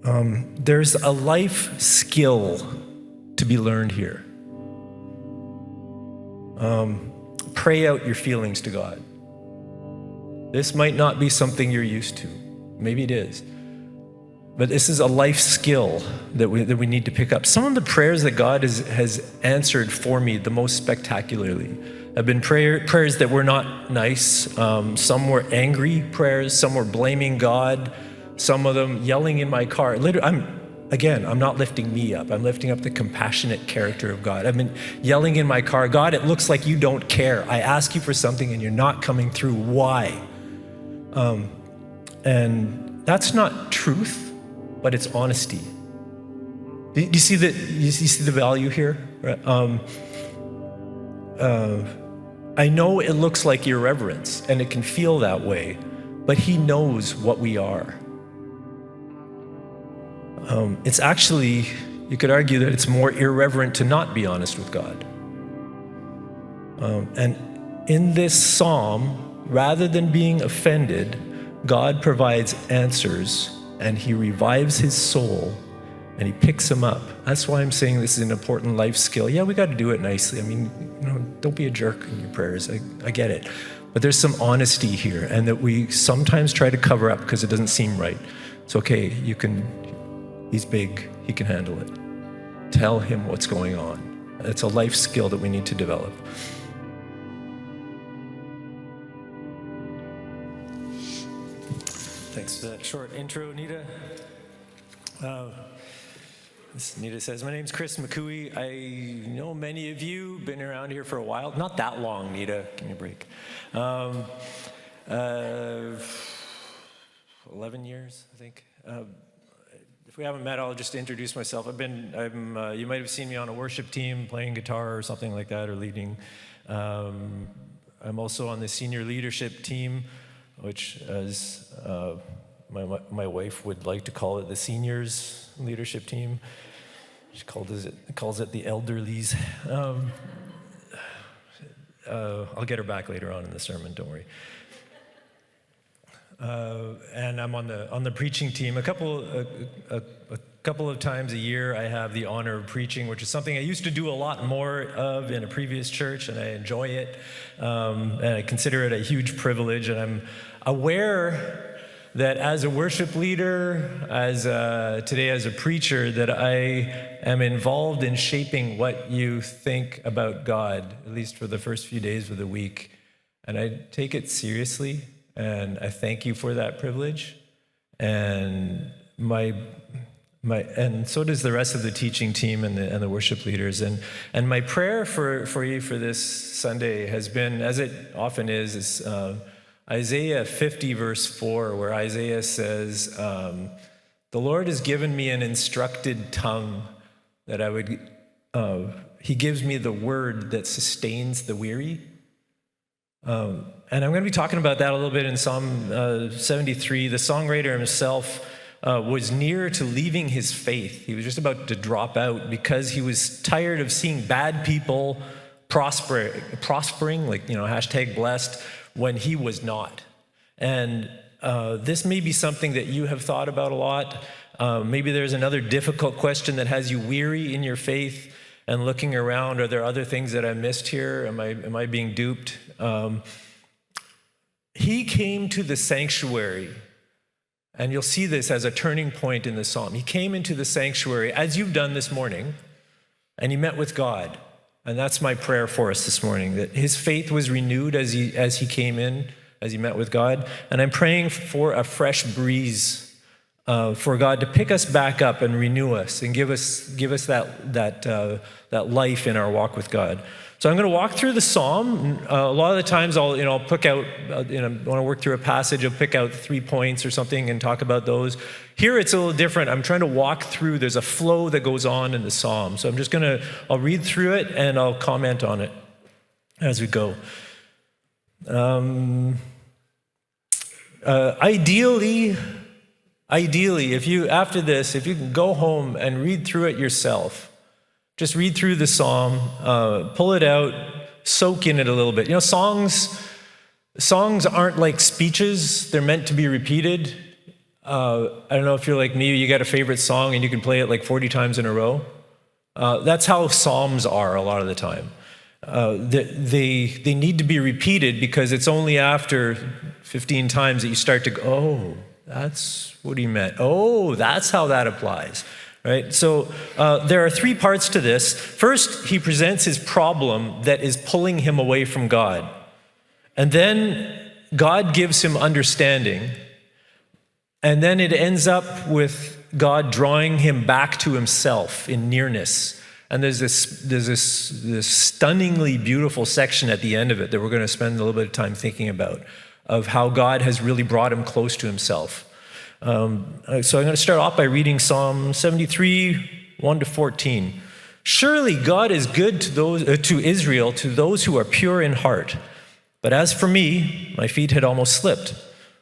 There's a life skill to be learned here. Pray out your feelings to God. This might not be something you're used to. Maybe it is. But this is a life skill that we need to pick up. Some of the prayers that God has answered for me the most spectacularly have been prayers that were not nice. Some were angry prayers. Some were blaming God. Some of them yelling in my car. I'm not lifting me up. I'm lifting up the compassionate character of God. I've been yelling in my car, God, it looks like you don't care. I ask you for something and you're not coming through. Why? And that's not truth, but it's honesty. Do you see the value here? I know it looks like irreverence, and it can feel that way, but he knows what we are. It's actually, you could argue that it's more irreverent to not be honest with God. And in this psalm, rather than being offended, God provides answers, and he revives his soul, and he picks him up. That's why I'm saying this is an important life skill. Yeah, we got to do it nicely. I mean, don't be a jerk in your prayers. I get it. But there's some honesty here, and that we sometimes try to cover up because it doesn't seem right. It's okay. He's big. He can handle it. Tell him what's going on. It's a life skill that we need to develop. Thanks for that short intro, Nita. Nita says, my name's Chris McCooeye. I know many of you, been around here for a while. Not that long, Nita. Give me a break. 11 years, I think. If we haven't met, I'll just introduce myself. You might have seen me on a worship team playing guitar or something like that, or leading. I'm also on the senior leadership team, which, as my wife would like to call it, the seniors leadership team. She calls it the elderlies. I'll get her back later on in the sermon, don't worry. And I'm on the preaching team. A couple of times a year, I have the honor of preaching, which is something I used to do a lot more of in a previous church, and I enjoy it. And I consider it a huge privilege. And I'm aware that as a worship leader, today as a preacher, that I am involved in shaping what you think about God, at least for the first few days of the week. And I take it seriously. And I thank you for that privilege, and and so does the rest of the teaching team and the worship leaders. And my prayer for you for this Sunday has been, as it often is Isaiah 50 verse 4, where Isaiah says, "The Lord has given me an instructed tongue that I would. He gives me the word that sustains the weary." And I'm going to be talking about that a little bit in Psalm 73. The songwriter himself was near to leaving his faith. He was just about to drop out because he was tired of seeing bad people prospering, like, hashtag blessed, when he was not. And this may be something that you have thought about a lot. Maybe there's another difficult question that has you weary in your faith and looking around. Are there other things that I missed here? Am I being duped? He came to the sanctuary, and you'll see this as a turning point in the psalm. He came into the sanctuary, as you've done this morning, and he met with God. And that's my prayer for us this morning, that his faith was renewed as he came in, as he met with God. And I'm praying for a fresh breeze, for God to pick us back up and renew us and give us that life in our walk with God. So I'm going to walk through the psalm. A lot of the times I'll pick out, when I work through a passage, I'll pick out 3 points or something and talk about those. Here it's a little different. I'm trying to walk through. There's a flow that goes on in the psalm. So I'll read through it and I'll comment on it as we go. Ideally, if you can go home and read through it yourself. Just read through the psalm, pull it out, soak in it a little bit. Songs aren't like speeches. They're meant to be repeated. I don't know if you're like me, you got a favorite song and you can play it like 40 times in a row. That's how Psalms are a lot of the time. They need to be repeated because it's only after 15 times that you start to go, oh, that's what he meant. Oh, that's how that applies, right? So there are three parts to this. First, he presents his problem that is pulling him away from God. And then God gives him understanding. And then it ends up with God drawing him back to himself in nearness. And there's this stunningly beautiful section at the end of it that we're going to spend a little bit of time thinking about, of how God has really brought him close to himself. So I'm going to start off by reading Psalm 73, 1-14. Surely God is good to Israel, to those who are pure in heart. But as for me, my feet had almost slipped,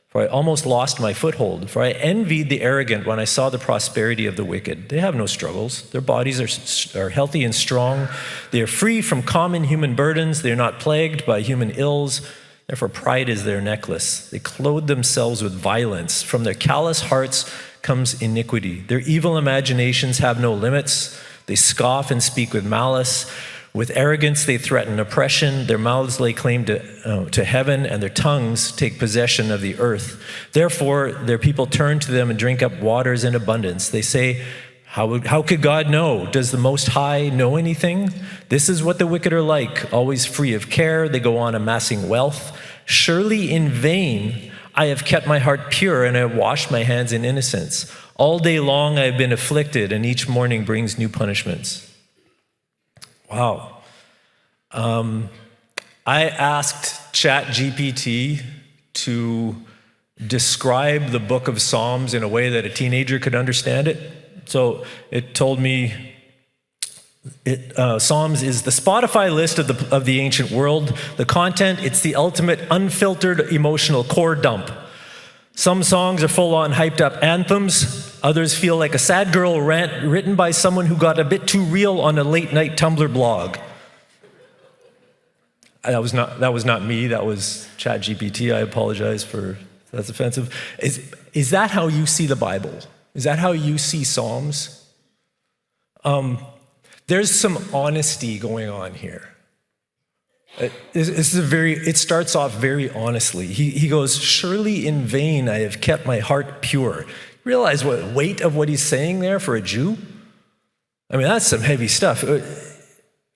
for I almost lost my foothold. For I envied the arrogant when I saw the prosperity of the wicked. They have no struggles. Their bodies are healthy and strong. They are free from common human burdens. They are not plagued by human ills. Therefore, pride is their necklace. They clothe themselves with violence. From their callous hearts comes iniquity. Their evil imaginations have no limits. They scoff and speak with malice. With arrogance, they threaten oppression. Their mouths lay claim to heaven, and their tongues take possession of the earth. Therefore, their people turn to them and drink up waters in abundance. They say, how could God know? Does the Most High know anything? This is what the wicked are like, always free of care. They go on amassing wealth. Surely in vain I have kept my heart pure, and I have washed my hands in innocence. All day long I have been afflicted, and each morning brings new punishments. Wow. I asked ChatGPT to describe the book of Psalms in a way that a teenager could understand it. So it told me Psalms is the Spotify list of the ancient world. The content, it's the ultimate unfiltered emotional core dump. Some songs are full-on hyped-up anthems. Others feel like a sad girl rant written by someone who got a bit too real on a late-night Tumblr blog. That was not me. That was ChatGPT. I apologize for if that's offensive. Is that how you see the Bible? Is that how you see Psalms? There's some honesty going on here. It starts off very honestly. He goes, surely in vain I have kept my heart pure. Realize what weight of what he's saying there for a Jew? I mean, that's some heavy stuff.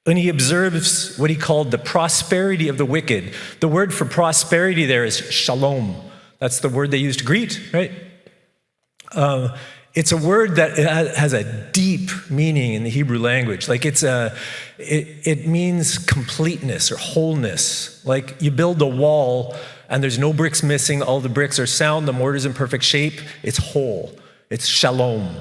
When he observes what he called the prosperity of the wicked, the word for prosperity there is shalom. That's the word they use to greet, right? It's a word that has a deep meaning in the Hebrew language. Like it means completeness or wholeness. Like you build a wall and there's no bricks missing. All the bricks are sound. The mortar's in perfect shape. It's whole. It's shalom,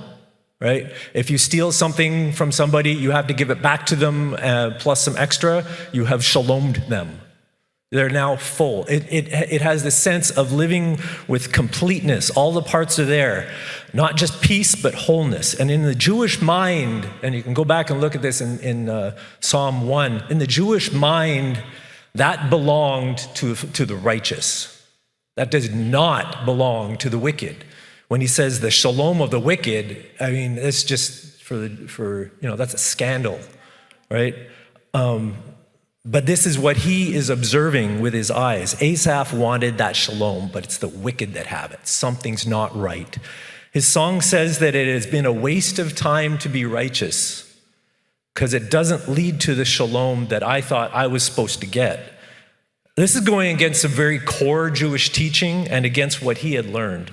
right? If you steal something from somebody, you have to give it back to them plus some extra. You have shalomed them. They're now full. It has the sense of living with completeness. All the parts are there. Not just peace, but wholeness. And in the Jewish mind, and you can go back and look at this in Psalm 1, in the Jewish mind, that belonged to the righteous. That does not belong to the wicked. When he says the shalom of the wicked, I mean, it's just for that's a scandal, right? But this is what he is observing with his eyes. Asaph wanted that shalom, but it's the wicked that have it. Something's not right. His song says that it has been a waste of time to be righteous because it doesn't lead to the shalom that I thought I was supposed to get. This is going against a very core Jewish teaching and against what he had learned.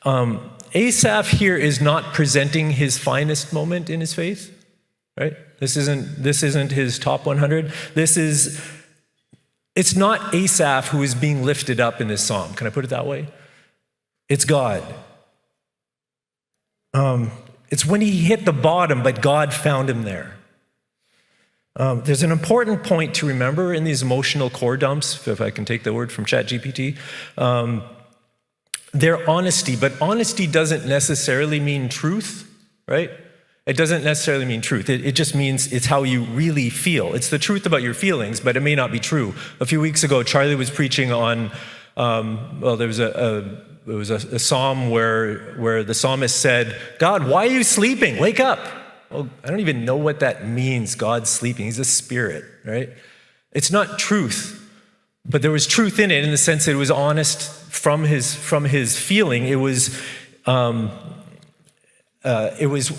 Asaph here is not presenting his finest moment in his faith, right? This isn't his top 100. It's not Asaph who is being lifted up in this psalm. Can I put it that way? It's God. It's when he hit the bottom, but God found him there. There's an important point to remember in these emotional core dumps, if I can take the word from ChatGPT. They're honesty, but honesty doesn't necessarily mean truth, right? It doesn't necessarily mean truth. It just means it's how you really feel. It's the truth about your feelings, but it may not be true. A few weeks ago, Charlie was preaching on, there was a a psalm where the psalmist said, God, why are you sleeping? Wake up. Well, I don't even know what that means, God's sleeping. He's a spirit, right? It's not truth, but there was truth in it in the sense that it was honest from his feeling. It was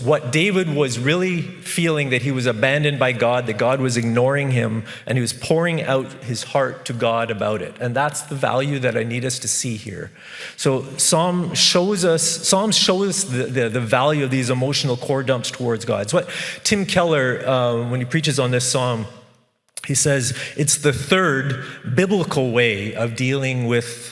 what David was really feeling, that he was abandoned by God, that God was ignoring him, and he was pouring out his heart to God about it. And that's the value that I need us to see here. So Psalms shows us the value of these emotional core dumps towards God. It's what Tim Keller, when he preaches on this psalm, he says it's the third biblical way of dealing with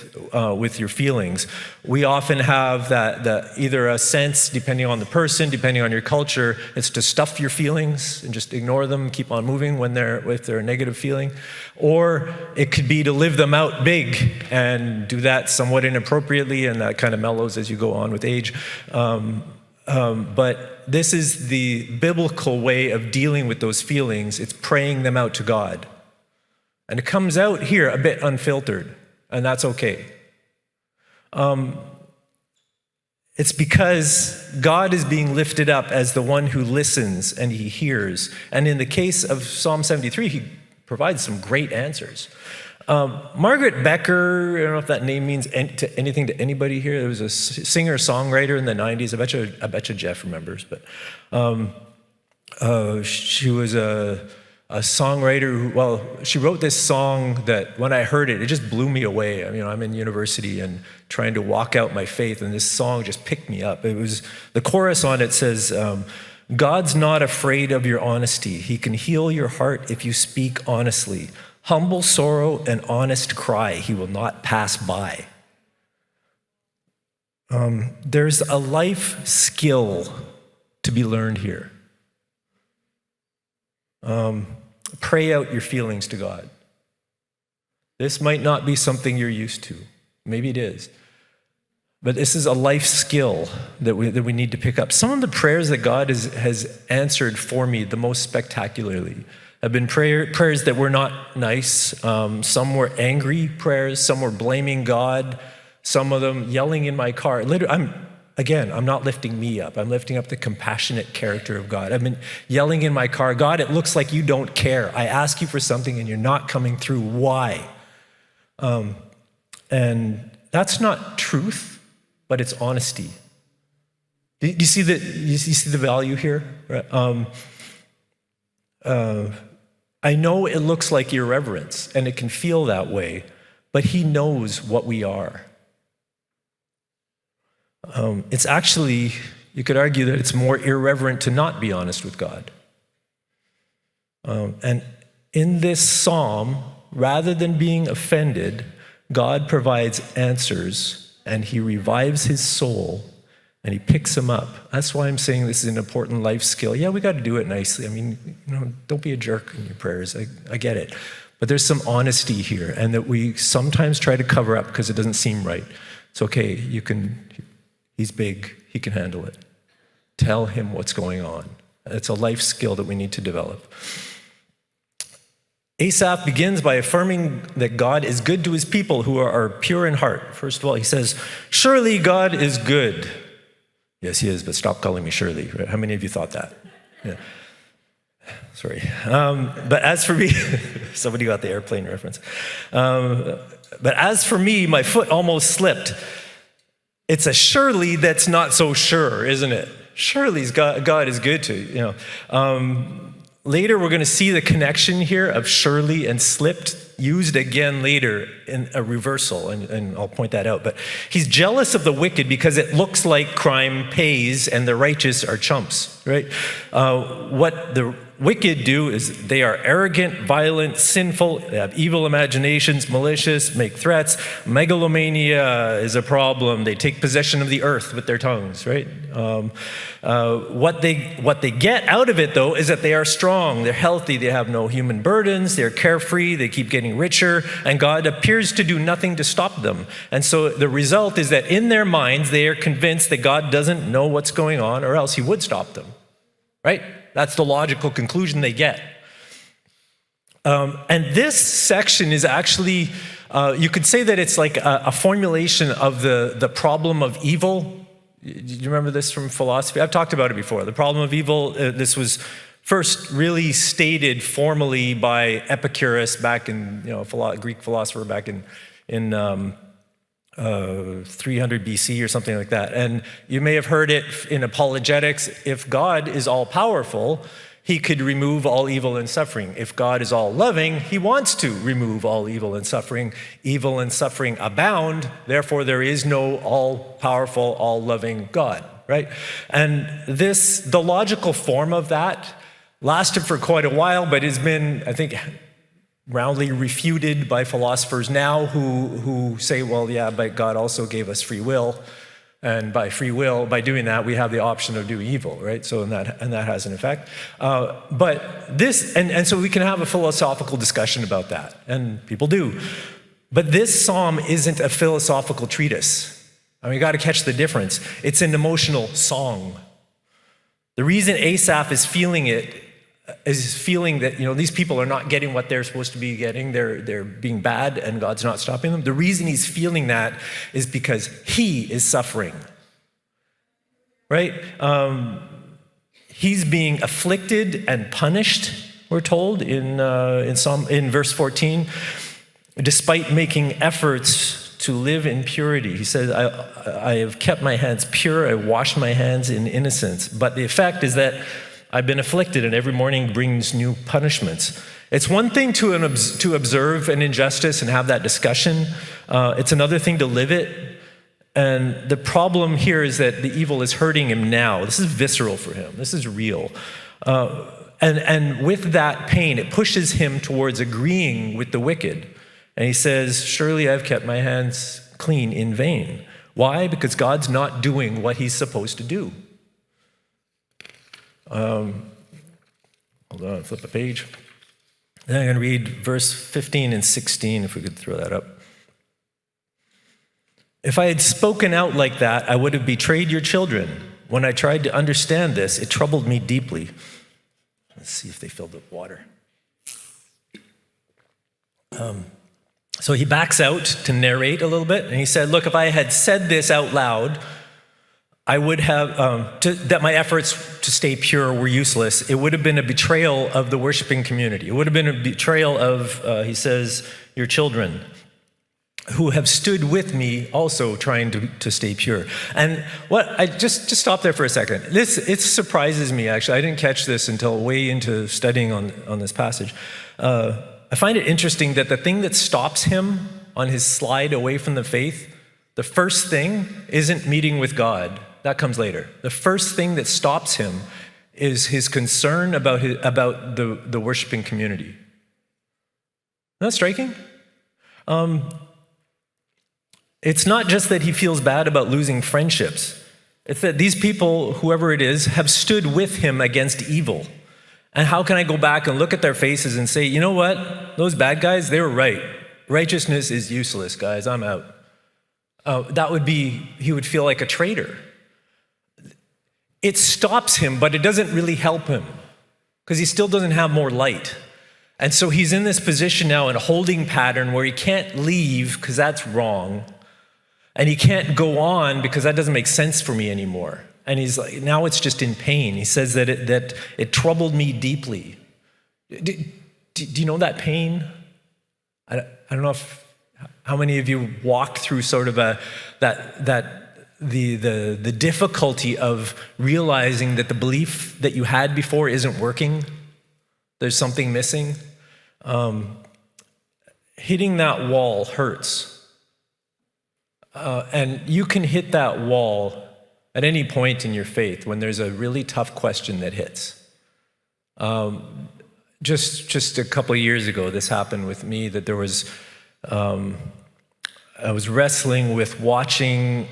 your feelings. We often have that either a sense, depending on the person, depending on your culture, it's to stuff your feelings and just ignore them, keep on moving if they're a negative feeling, or it could be to live them out big and do that somewhat inappropriately, and that kind of mellows as you go on with age. But this is the biblical way of dealing with those feelings. It's praying them out to God. And it comes out here a bit unfiltered, and that's okay. It's because God is being lifted up as the one who listens and he hears. And in the case of Psalm 73, he provides some great answers. Margaret Becker, I don't know if that name means anything to anybody here. There was a singer-songwriter in the 90s. I bet you Jeff remembers. But she was a songwriter who, she wrote this song that when I heard it, it just blew me away. I mean, I'm in university and trying to walk out my faith, and this song just picked me up. It was, the chorus on it says, God's not afraid of your honesty. He can heal your heart if you speak honestly. Humble sorrow and honest cry, he will not pass by. There's a life skill to be learned here. Pray out your feelings to God. This might not be something you're used to. Maybe it is. But this is a life skill that we need to pick up. Some of the prayers that God has answered for me the most spectacularly have been prayers that were not nice. Some were angry prayers. Some were blaming God. Some of them yelling in my car. I'm not lifting me up. I'm lifting up the compassionate character of God. I've been yelling in my car, God, it looks like you don't care. I ask you for something and you're not coming through. Why? And that's not truth, but it's honesty. Do you see the value here? I know it looks like irreverence, and it can feel that way, but he knows what we are. It's actually, you could argue that it's more irreverent to not be honest with God. And in this psalm, rather than being offended, God provides answers, and he revives his soul, and he picks him up. That's why I'm saying this is an important life skill. Yeah, we got to do it nicely. I mean, don't be a jerk in your prayers. I get it. But there's some honesty here, and that we sometimes try to cover up because it doesn't seem right. It's okay. He's big. He can handle it. Tell him what's going on. It's a life skill that we need to develop. Asaph begins by affirming that God is good to his people who are pure in heart. First of all, he says, surely God is good. Yes, he is, but stop calling me Shirley. Right? How many of you thought that? Yeah. Sorry. But as for me, somebody got the airplane reference. But as for me, my foot almost slipped. It's a surely that's not so sure, isn't it? Surely God is good to you. Later, we're going to see the connection here of surely and slipped used again later in a reversal, and I'll point that out. But he's jealous of the wicked because it looks like crime pays and the righteous are chumps, right? What the wicked do is they are arrogant, violent, sinful, they have evil imaginations, malicious, make threats. Megalomania is a problem. They take possession of the earth with their tongues, right? What they get out of it, though, is that they are strong, they're healthy, they have no human burdens, they're carefree, they keep getting richer, and God appears to do nothing to stop them. And so the result is that in their minds, they are convinced that God doesn't know what's going on, or else he would stop them, right? That's the logical conclusion they get. And this section is actually, you could say that it's like a formulation of the problem of evil. Do you remember this from philosophy? I've talked about it before. The problem of evil, this was first really stated formally by Epicurus back in, Greek philosopher back in 300 BC or something like that. And you may have heard it in apologetics. If God is all powerful, he could remove all evil and suffering. If God is all loving, he wants to remove all evil and suffering. Evil and suffering abound, therefore there is no all-powerful, all-loving God, right? And the logical form of that lasted for quite a while, but has been, I think, roundly refuted by philosophers now who say, well, yeah, but God also gave us free will. And by free will, by doing that, we have the option of doing evil, right? So, and that has an effect. But this, and so we can have a philosophical discussion about that, and people do. But this psalm isn't a philosophical treatise. I mean, you got to catch the difference. It's an emotional song. The reason Asaph is feeling that, these people are not getting what they're supposed to be getting. They're being bad and God's not stopping them. The reason he's feeling that is because he is suffering, right? He's being afflicted and punished, we're told in verse 14, despite making efforts to live in purity. He says, I have kept my hands pure. I washed my hands in innocence. But the effect is that I've been afflicted, and every morning brings new punishments. It's one thing to observe an injustice and have that discussion. It's another thing to live it. And the problem here is that the evil is hurting him now. This is visceral for him. This is real. And with that pain, it pushes him towards agreeing with the wicked. And he says, surely I've kept my hands clean in vain. Why? Because God's not doing what he's supposed to do. Hold on, flip a page. Then I'm going to read verse 15 and 16, if we could throw that up. If I had spoken out like that, I would have betrayed your children. When I tried to understand this, it troubled me deeply. Let's see if they filled up water. So he backs out to narrate a little bit, and he said, look, if I had said this out loud, I would have, that my efforts to stay pure were useless. It would have been a betrayal of the worshiping community. It would have been a betrayal of, he says, your children, who have stood with me also trying to stay pure. And I just stop there for a second. It surprises me, actually. I didn't catch this until way into studying on this passage. I find it interesting that the thing that stops him on his slide away from the faith, the first thing isn't meeting with God. That comes later. The first thing that stops him is his concern about the worshiping community. Isn't that striking? It's not just that he feels bad about losing friendships. It's that these people, whoever it is, have stood with him against evil. And how can I go back and look at their faces and say, you know what? Those bad guys, they were right. Righteousness is useless, guys. I'm out. He would feel like a traitor. It stops him, but it doesn't really help him because he still doesn't have more light. And so he's in this position now in a holding pattern where he can't leave because that's wrong. And he can't go on because that doesn't make sense for me anymore. And he's like, now it's just in pain. He says that it troubled me deeply. Do you know that pain? I don't know how many of you walked through sort of the difficulty of realizing that the belief that you had before isn't working. There's something missing. Hitting that wall hurts. And you can hit that wall at any point in your faith when there's a really tough question that hits. Just a couple of years ago, this happened with me, that there was, I was wrestling with watching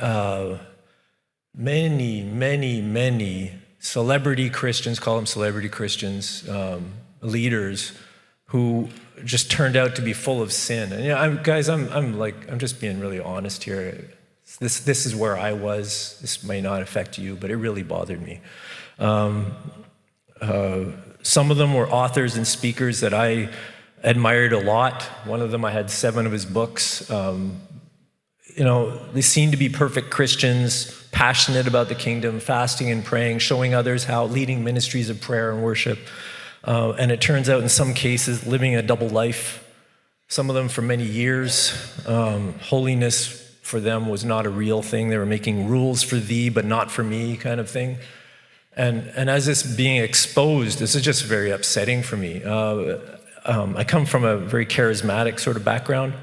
many celebrity Christians, call them celebrity Christians, leaders who just turned out to be full of sin. And I'm just being really honest here. This is where I was. This may not affect you, but it really bothered me. Some of them were authors and speakers that I admired a lot. One of them, I had 7 of his books. They seemed to be perfect Christians, passionate about the kingdom, fasting and praying, showing others how, leading ministries of prayer and worship. And it turns out in some cases, living a double life, some of them for many years. Holiness for them was not a real thing. They were making rules for thee, but not for me kind of thing. And as this being exposed, this is just very upsetting for me. I come from a very charismatic sort of background.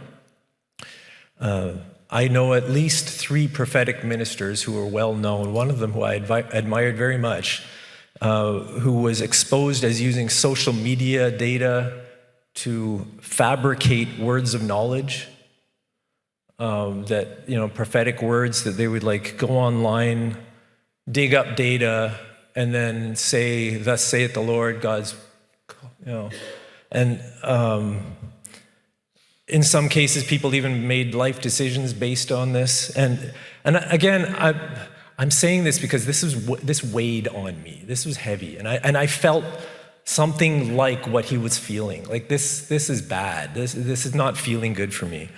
I know at least 3 prophetic ministers who are well known. One of them who I admired very much, who was exposed as using social media data to fabricate words of knowledge, prophetic words that they would go online, dig up data, and then say, "Thus saith the Lord," God's, and in some cases, people even made life decisions based on this. And again, I'm saying this because this weighed on me. This was heavy, and I felt something like what he was feeling. Like this is bad. This is not feeling good for me.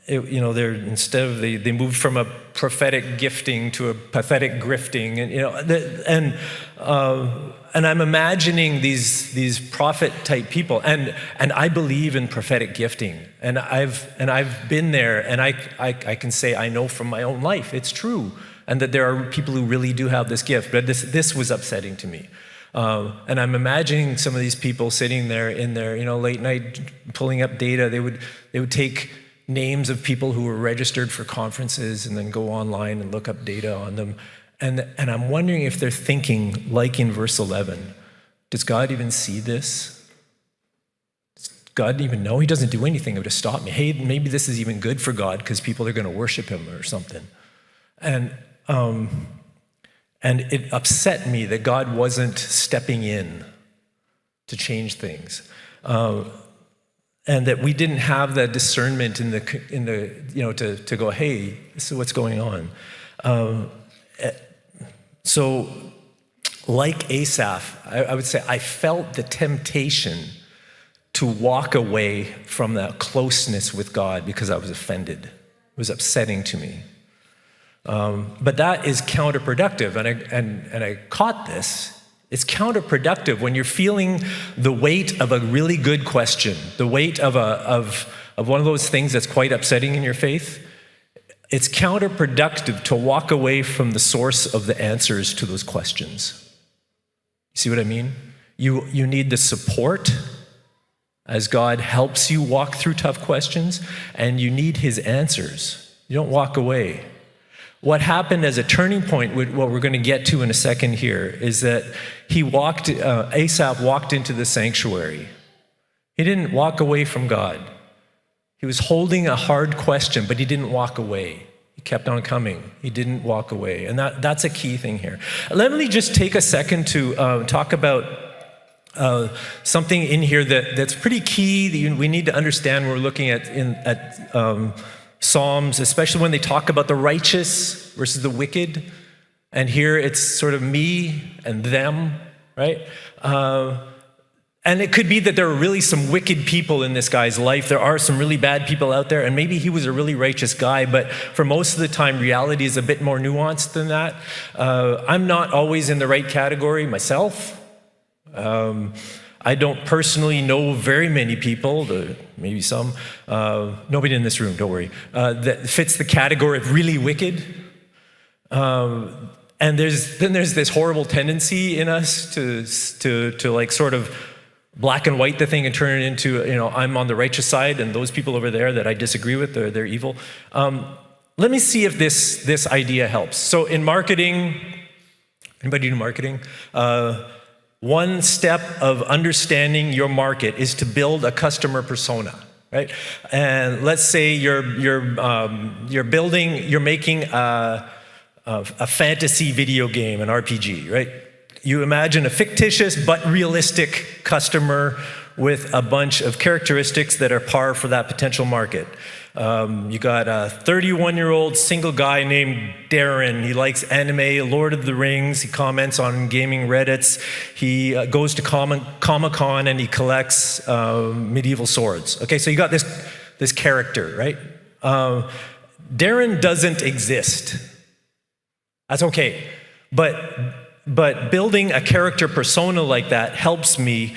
They moved from a prophetic gifting to a pathetic grifting, and I'm imagining these prophet type people, and I believe in prophetic gifting, and I've been there, and I can say I know from my own life it's true, and that there are people who really do have this gift. But this was upsetting to me. And I'm imagining some of these people sitting there in their late night pulling up data. They would take names of people who were registered for conferences and then go online and look up data on them. And I'm wondering if they're thinking, like in verse 11, does God even see this? Does God even know? He doesn't do anything to stop me. Hey, maybe this is even good for God because people are going to worship him or something. And it upset me that God wasn't stepping in to change things. And that we didn't have that discernment to go, hey, this is what's going on. So, like Asaph, I would say I felt the temptation to walk away from that closeness with God because I was offended. It was upsetting to me. But that is counterproductive, and I caught this. It's counterproductive when you're feeling the weight of a really good question, the weight of one of those things that's quite upsetting in your faith. It's counterproductive to walk away from the source of the answers to those questions. You see what I mean? You need the support as God helps you walk through tough questions, and you need his answers. You don't walk away. What happened as a turning point, what we're going to get to in a second here, is that Asaph walked into the sanctuary. He didn't walk away from God. He was holding a hard question, but he didn't walk away. He kept on coming. He didn't walk away. And that's a key thing here. Let me just take a second to talk about something in here that's pretty key that we need to understand when we're looking at Psalms, especially when they talk about the righteous versus the wicked. And here it's sort of me and them, right? And it could be that there are really some wicked people in this guy's life. There are some really bad people out there, and maybe he was a really righteous guy, but for most of the time, reality is a bit more nuanced than that. I'm not always in the right category myself. I don't personally know very many people, maybe some, nobody in this room, don't worry, that fits the category of really wicked. And there's this horrible tendency in us to like sort of black and white the thing and turn it into, I'm on the righteous side and those people over there that I disagree with, they're evil. Let me see if this idea helps. So in marketing, anybody do marketing? One step of understanding your market is to build a customer persona, right? And let's say you're making a fantasy video game, an RPG, right? You imagine a fictitious but realistic customer with a bunch of characteristics that are par for that potential market. You got a 31-year-old single guy named Darren. He likes anime, Lord of the Rings. He comments on gaming Reddits. He goes to Comic-Con and he collects medieval swords. Okay, so you got this character, right? Darren doesn't exist. That's okay. But building a character persona like that helps me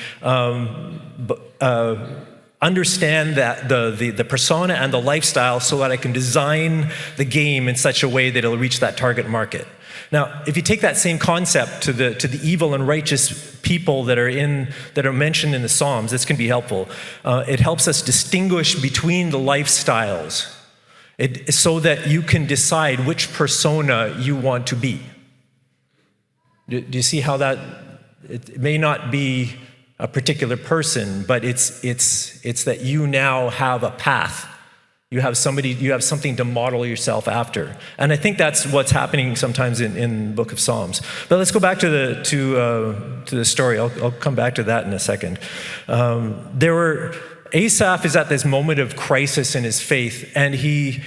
understand that the persona and the lifestyle so that I can design the game in such a way that it'll reach that target market. Now, if you take that same concept to the evil and righteous people that are mentioned in the Psalms, this can be helpful. It helps us distinguish between the lifestyles, so that you can decide which persona you want to be. Do you see how that, it may not be a particular person, but it's that you now have a path. You have something to model yourself after. And I think that's what's happening sometimes in the book of Psalms. But let's go back to the story. I'll come back to that in a second. Asaph is at this moment of crisis in his faith, and he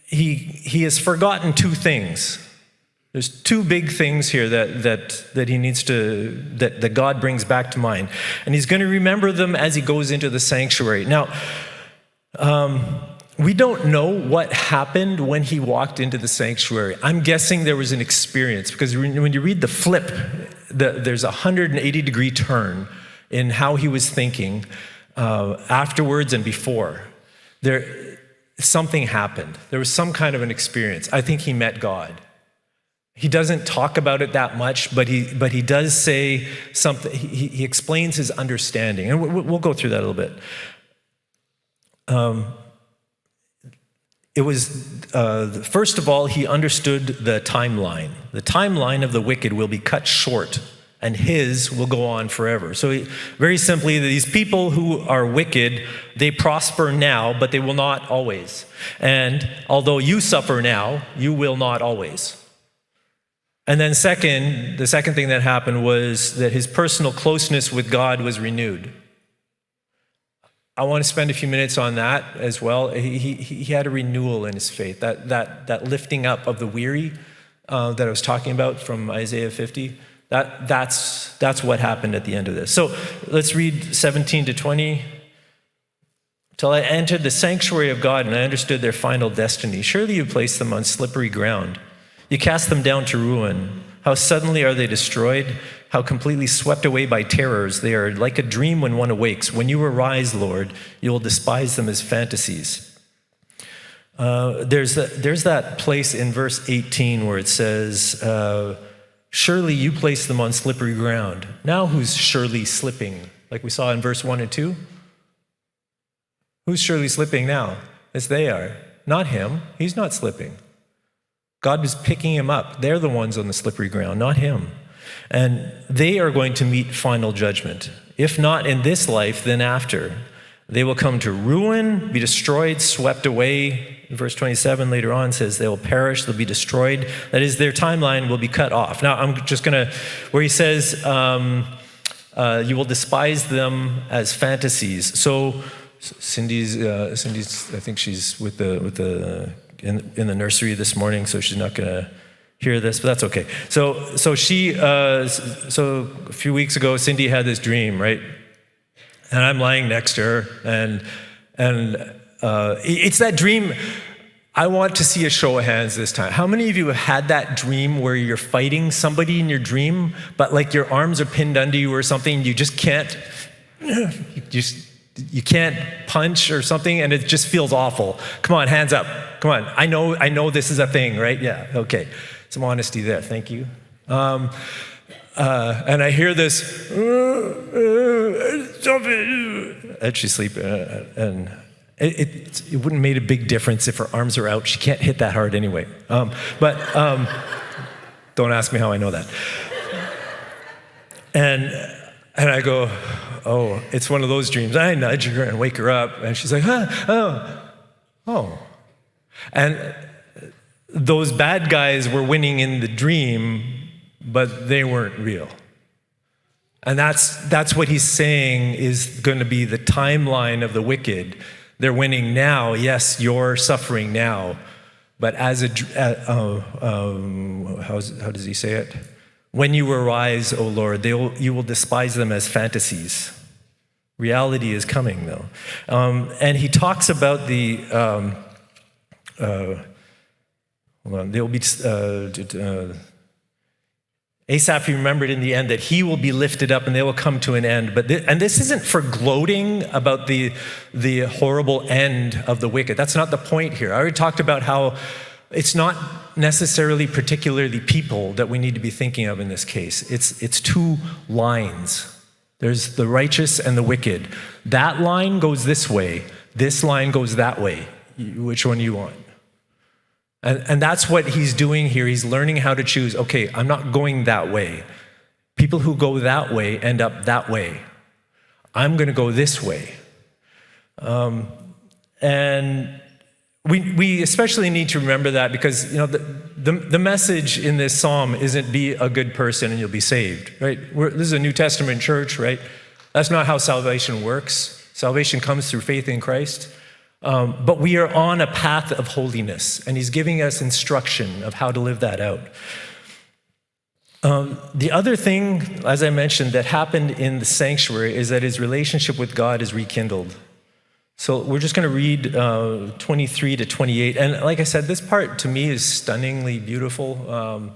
has forgotten two things. There's two big things here that he needs that God brings back to mind. And he's going to remember them as he goes into the sanctuary. Now, we don't know what happened when he walked into the sanctuary. I'm guessing there was an experience, because when you read the flip, there's a 180-degree turn in how he was thinking afterwards and before. Something happened. There was some kind of an experience. I think he met God. He doesn't talk about it that much, but he does say something. He explains his understanding, and we'll go through that a little bit. It was, first of all, he understood the timeline. The timeline of the wicked will be cut short, and his will go on forever. So very simply, these people who are wicked, they prosper now, but they will not always. And although you suffer now, you will not always. And then the second thing that happened was that his personal closeness with God was renewed. I want to spend a few minutes on that as well. He had a renewal in his faith, that lifting up of the weary that I was talking about from Isaiah 50. That's what happened at the end of this. So let's read 17 to 20. Till I entered the sanctuary of God and I understood their final destiny. Surely you placed them on slippery ground. You cast them down to ruin. How suddenly are they destroyed? How completely swept away by terrors. They are like a dream when one awakes. When you arise, Lord, you will despise them as fantasies. There's that place in verse 18 where it says, surely you place them on slippery ground. Now who's surely slipping? Like we saw in verse 1 and 2? Who's surely slipping now? As they are. Not him. He's not slipping. God was picking him up. They're the ones on the slippery ground, not him. And they are going to meet final judgment. If not in this life, then after. They will come to ruin, be destroyed, swept away. Verse 27 later on says they will perish, they'll be destroyed. That is, their timeline will be cut off. Now, I'm just going to, where he says, you will despise them as fantasies. So Cindy's I think she's with the in the nursery this morning, so she's not going to hear this, but that's okay. So a few weeks ago, Cindy had this dream, right? And I'm lying next to her, and it's that dream. I want to see a show of hands this time. How many of you have had that dream where you're fighting somebody in your dream, but like your arms are pinned under you or something, you just can't, you can't punch or something, and it just feels awful? Come on, hands up. Come on. I know this is a thing, right? Yeah, okay. Some honesty there. Thank you. And I hear this, and she's sleeping, and it wouldn't have made a big difference if her arms are out. She can't hit that hard anyway. But don't ask me how I know that. And I go, oh, it's one of those dreams. I nudge her and wake her up, and she's like, oh. And those bad guys were winning in the dream, but they weren't real. And that's what he's saying is going to be the timeline of the wicked. They're winning now. Yes, you're suffering now. But how does he say it? When you arise, O Lord, you will despise them as fantasies. Reality is coming, though. And he talks about Asaph remembered in the end that he will be lifted up and they will come to an end. And this isn't for gloating about the horrible end of the wicked. That's not the point here. I already talked about how it's not necessarily particularly people that we need to be thinking of in this case. It's two lines. There's the righteous and the wicked. That line goes this way. This line goes that way. Which one do you want? And that's what he's doing here. He's learning how to choose. Okay, I'm not going that way. People who go that way end up that way. I'm going to go this way. And we especially need to remember that because the message in this psalm isn't be a good person and you'll be saved, right? This is a New Testament church, right? That's not how salvation works. Salvation comes through faith in Christ. But we are on a path of holiness, and he's giving us instruction of how to live that out. The other thing, as I mentioned, that happened in the sanctuary is that his relationship with God is rekindled. So we're just going to read 23 to 28. And like I said, this part to me is stunningly beautiful.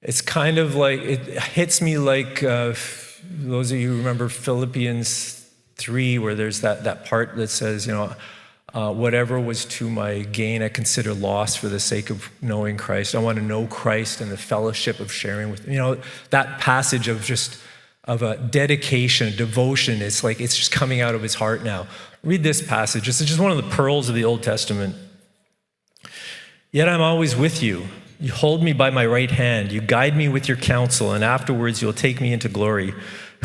It's kind of like, it hits me like, those of you who remember Philippians 3, where there's that part that says, whatever was to my gain, I consider loss for the sake of knowing Christ. I want to know Christ and the fellowship of sharing with, that passage of a dedication, a devotion. It's like, it's just coming out of his heart now. Read this passage. This is just one of the pearls of the Old Testament. Yet I'm always with you. You hold me by my right hand. You guide me with your counsel, and afterwards you'll take me into glory.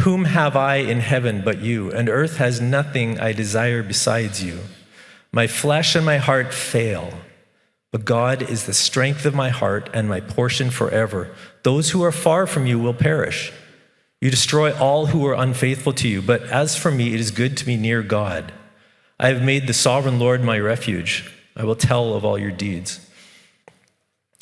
Whom have I in heaven but you? And earth has nothing I desire besides you. My flesh and my heart fail, but God is the strength of my heart and my portion forever. Those who are far from you will perish. You destroy all who are unfaithful to you, but as for me, it is good to be near God. I have made the sovereign Lord my refuge. I will tell of all your deeds.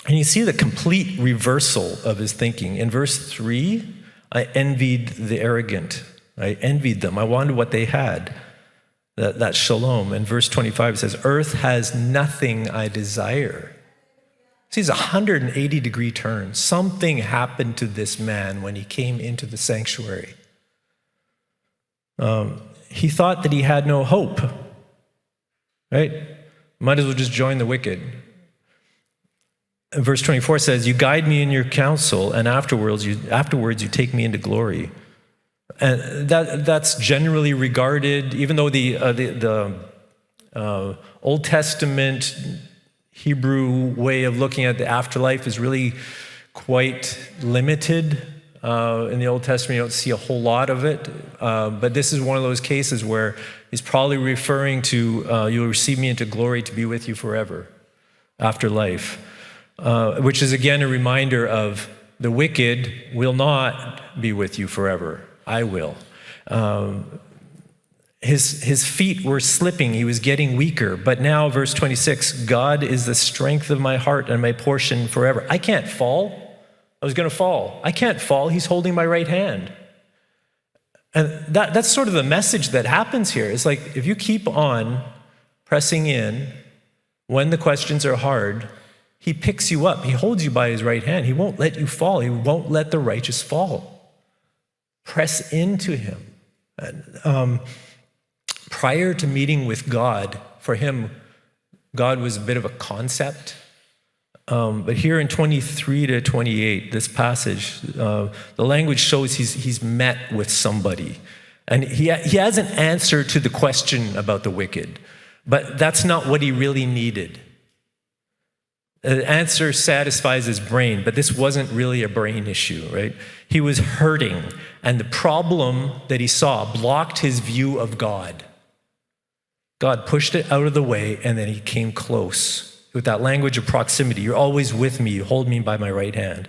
And you see the complete reversal of his thinking. In verse 3, I envied the arrogant. I envied them. I wanted what they had. That shalom. In verse 25 it says, earth has nothing I desire. See, it's a 180-degree turn. Something happened to this man when he came into the sanctuary. He thought that he had no hope, right? Might as well just join the wicked. And verse 24 says, you guide me in your counsel, and afterwards you take me into glory. And that's generally regarded, even though the Old Testament Hebrew way of looking at the afterlife is really quite limited. In the Old Testament, you don't see a whole lot of it. But this is one of those cases where he's probably referring to, you'll receive me into glory to be with you forever, afterlife, which is again a reminder of the wicked will not be with you forever. I will. His feet were slipping. He was getting weaker. But now, verse 26, God is the strength of my heart and my portion forever. I can't fall. I was going to fall. I can't fall. He's holding my right hand. And that's sort of the message that happens here. It's like if you keep on pressing in when the questions are hard, he picks you up. He holds you by his right hand. He won't let you fall. He won't let the righteous fall. Press into him. And, prior to meeting with God, for him, God was a bit of a concept. But here in 23 to 28, this passage, the language shows he's met with somebody. And he has an answer to the question about the wicked, but that's not what he really needed. The answer satisfies his brain, but this wasn't really a brain issue, right? He was hurting, and the problem that he saw blocked his view of God. God pushed it out of the way, and then he came close with that language of proximity. You're always with me. You hold me by my right hand.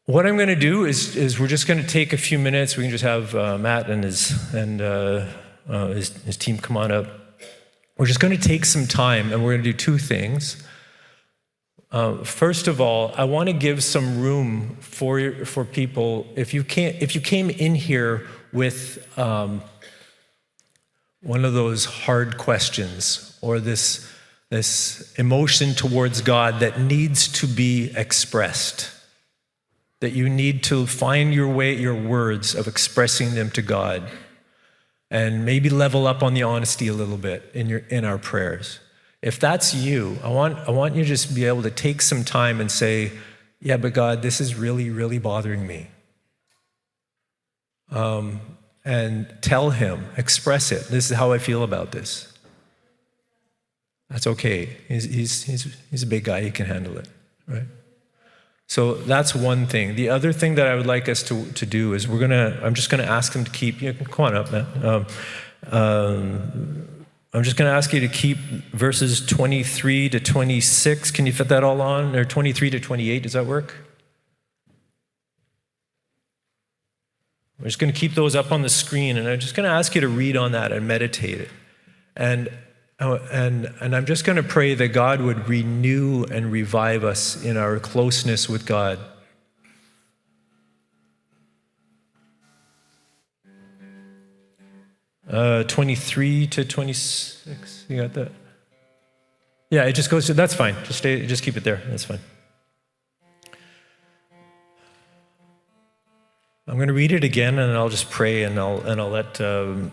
What I'm going to do is we're just going to take a few minutes. We can just have Matt and his team come on up. We're just going to take some time, and we're going to do two things. First of all, I want to give some room for people. If you came in here with one of those hard questions or this emotion towards God that needs to be expressed, that you need to find your words of expressing them to God, and maybe level up on the honesty a little bit in our prayers. If that's you, I want you to just be able to take some time and say, yeah, but God, this is really, really bothering me. And tell him, express it. This is how I feel about this. That's okay. He's a big guy, he can handle it, right? So that's one thing. The other thing that I would like us to do is I'm just gonna ask him to keep, come on up, man. I'm just gonna ask you to keep verses 23 to 26. Can you fit that all on? Or 23 to 28, does that work? We're just gonna keep those up on the screen, and I'm just gonna ask you to read on that and meditate it. And I'm just going to pray that God would renew and revive us in our closeness with God. Uh, 23 to 26, you got that? Yeah, it just goes to, that's fine. Just keep it there, that's fine. I'm going to read it again, and I'll just pray, and I'll let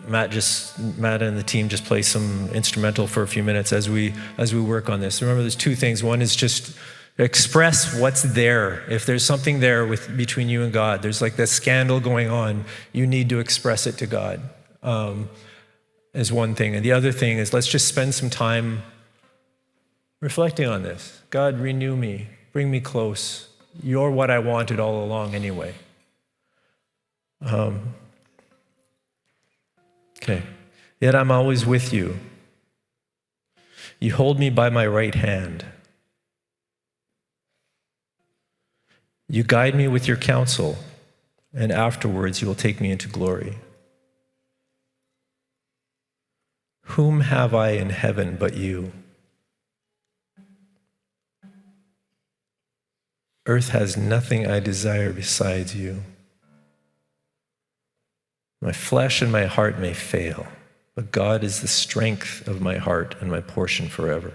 Matt and the team just play some instrumental for a few minutes as we work on this. Remember, there's two things. One is just express what's there. If there's something there between you and God, there's like this scandal going on, you need to express it to God. Is one thing, and the other thing is let's just spend some time reflecting on this. God, renew me, bring me close. You're what I wanted all along, anyway. Okay. Yet I'm always with you. You hold me by my right hand. You guide me with your counsel, and afterwards you will take me into glory. Whom have I in heaven but you? Earth has nothing I desire besides you. My flesh and my heart may fail, but God is the strength of my heart and my portion forever.